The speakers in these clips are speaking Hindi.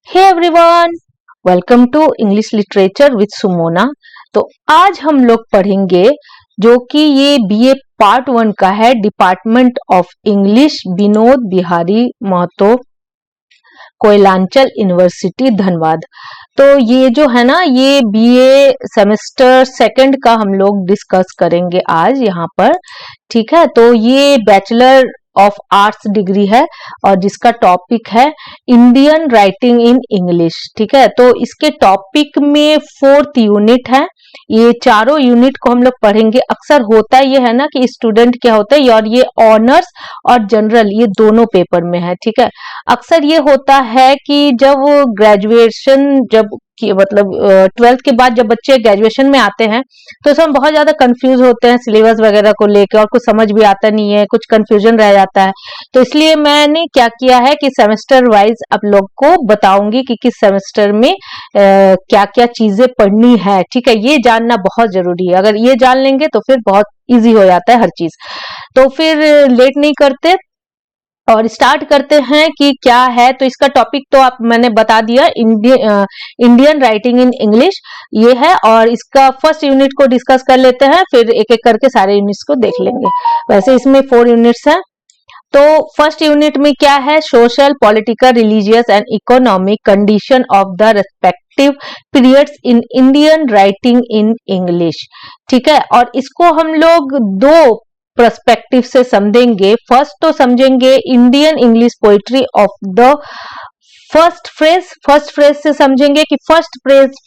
Hey everyone, welcome to English literature with Sumona. तो आज हम लोग पढ़ेंगे जो कि ये बीए पार्ट 1 का है, department of English, Vinod Bihari Mahato, Koyalanchal university Dhanbad. तो ये जो है ना, ये बीए सेमेस्टर सेकंड का हम लोग डिस्कस करेंगे आज यहाँ पर। ठीक है, तो ये बैचलर ऑफ आर्ट्स डिग्री है और जिसका टॉपिक है इंडियन राइटिंग इन इंग्लिश। ठीक है, तो इसके टॉपिक में 4th यूनिट है। ये चारों यूनिट को हम लोग पढ़ेंगे। अक्सर होता ये है ना कि स्टूडेंट क्या होता है, और ये ऑनर्स और जनरल ये दोनों पेपर में है। ठीक है, अक्सर ये होता है कि जब ग्रेजुएशन मतलब 12th के बाद जब बच्चे ग्रेजुएशन में आते हैं तो इसमें बहुत ज्यादा कंफ्यूज होते हैं सिलेबस वगैरह को लेकर, और कुछ समझ भी आता नहीं है, कुछ कंफ्यूजन रह जाता है। तो इसलिए मैंने क्या किया है कि सेमेस्टर वाइज आप लोग को बताऊंगी कि किस सेमेस्टर में क्या क्या चीजें पढ़नी है। ठीक है, ये जानना बहुत जरूरी है। अगर ये जान लेंगे तो फिर बहुत इजी हो जाता है हर चीज। तो फिर लेट नहीं करते और स्टार्ट करते हैं कि क्या है। तो इसका टॉपिक तो आप मैंने बता दिया, इंडियन राइटिंग इन इंग्लिश ये है। और इसका फर्स्ट यूनिट को डिस्कस कर लेते हैं, फिर एक एक करके सारे यूनिट्स को देख लेंगे। वैसे इसमें 4 यूनिट्स हैं। तो फर्स्ट यूनिट में क्या है, social, political, religious and economic condition of the respective periods in Indian writing in English. ठीक है, और इसको हम लोग 2 पर्सपेक्टिव से समझेंगे। फर्स्ट तो समझेंगे Indian English poetry of the first phrase से समझेंगे कि फर्स्ट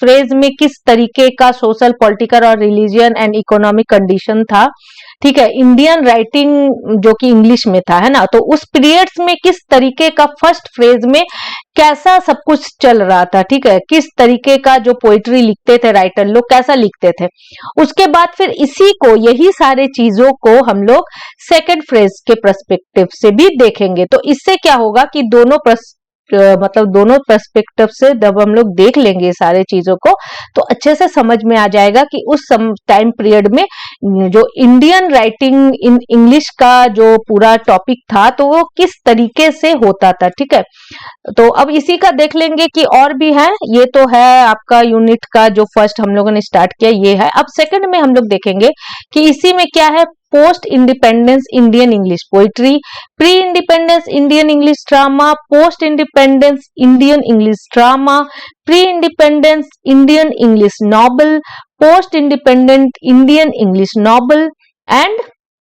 फ्रेज में किस तरीके का सोशल, पॉलिटिकल और रिलीजियन एंड इकोनॉमिक कंडीशन था। ठीक है, इंडियन राइटिंग जो कि इंग्लिश में था, है ना, तो उस पीरियड्स में किस तरीके का फर्स्ट फ्रेज में कैसा सब कुछ चल रहा था। ठीक है, किस तरीके का जो पोइट्री लिखते थे राइटर लोग कैसा लिखते थे। उसके बाद फिर इसी को, यही सारे चीजों को हम लोग सेकंड फ्रेज के पर्सपेक्टिव से भी देखेंगे। तो इससे क्या होगा कि दोनों पर्सपेक्टिव से जब हम लोग देख लेंगे सारे चीजों को तो अच्छे से समझ में आ जाएगा कि उस टाइम पीरियड में जो इंडियन राइटिंग इन इंग्लिश का जो पूरा टॉपिक था तो वो किस तरीके से होता था। ठीक है, तो अब इसी का देख लेंगे कि और भी है। ये तो है आपका यूनिट का जो फर्स्ट हम लोगों ने स्टार्ट किया, ये है। अब सेकंड में हम लोग देखेंगे कि इसी में क्या है, post independence Indian English poetry, pre independence Indian English drama, post independence Indian English drama, pre independence Indian English novel, post independent Indian English novel and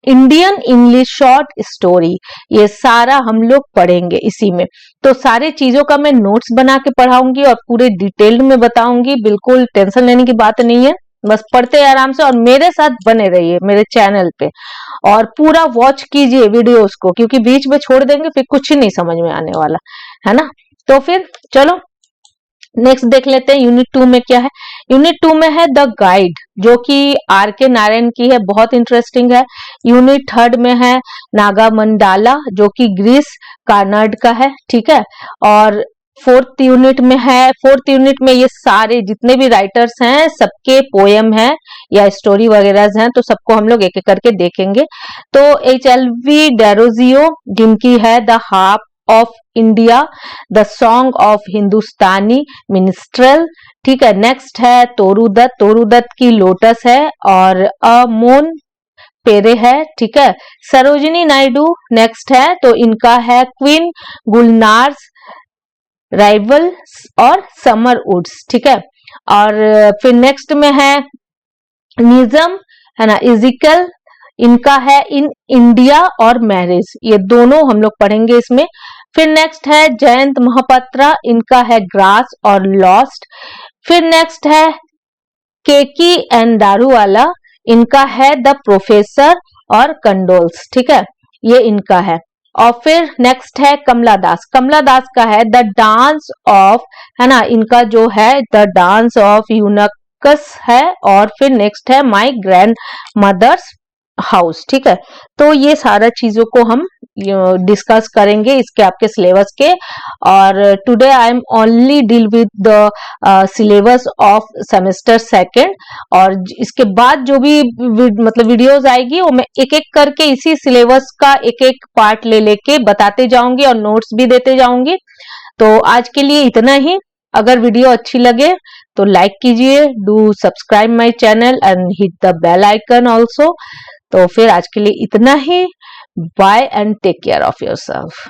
Indian English short story. ये सारा हम लोग पढ़ेंगे इसी में। तो सारे चीजों का मैं नोट्स बना के पढ़ाऊंगी और पूरे डिटेल्ड में बताऊंगी। बिल्कुल टेंशन लेने की बात नहीं है, बस पढ़ते आराम से और मेरे साथ बने रहिए मेरे चैनल पे और पूरा वॉच कीजिए वीडियोस को, क्योंकि बीच में छोड़ देंगे फिर कुछ नहीं समझ में आने वाला है ना। तो फिर चलो नेक्स्ट देख लेते हैं यूनिट 2 में क्या है। यूनिट 2 में है द गाइड, जो कि आर के नारायण की है, बहुत इंटरेस्टिंग है। यूनिट 3 में है नागामंडाला, जो कि ग्रीस कार्नाड का है। ठीक है, और 4th यूनिट में है। 4th यूनिट में ये सारे जितने भी राइटर्स हैं सबके पोएम हैं या स्टोरी वगैरह हैं, तो सबको हम लोग एक एक करके देखेंगे। तो HLV डेरोजियो, जिनकी है the harp of India, the song of Hindustani minstrel. ठीक है, नेक्स्ट है तोरूदत्त की लोटस है और अमोन पेरे है। ठीक है, सरोजिनी नायडू नेक्स्ट है, तो इनका है क्वीन गुलनार्स राइवल्स और समर वुड्स। ठीक है, और फिर नेक्स्ट में है निजम, है ना, इजिकल, इनका है इन इंडिया और मैरिज। ये दोनों हम लोग पढ़ेंगे इसमें। फिर नेक्स्ट है जयंत महापात्रा, इनका है ग्रास और लॉस्ट। फिर नेक्स्ट है केकी एंड दारूवाला, इनका है द प्रोफेसर और कंडोल्स। ठीक है, ये इनका है। और फिर नेक्स्ट है कमला दास का है द डांस ऑफ, है ना, इनका जो है द डांस ऑफ यूनकस है। और फिर नेक्स्ट है माय ग्रैंड मदर्स हाउस। ठीक है, तो ये सारा चीजों को हम डिस्कस करेंगे इसके आपके सिलेबस के। और today I am only deal with the syllabus of semester second, और इसके बाद जो भी मतलब वीडियोस आएगी वो मैं एक एक करके इसी सिलेबस का एक एक पार्ट ले लेके बताते जाऊंगी और नोट्स भी देते जाऊंगी। तो आज के लिए इतना ही। अगर वीडियो अच्छी लगे तो लाइक कीजिए, do subscribe my channel and hit the bell icon also. तो फिर आज के लिए इतना ही। Bye and take care of yourself.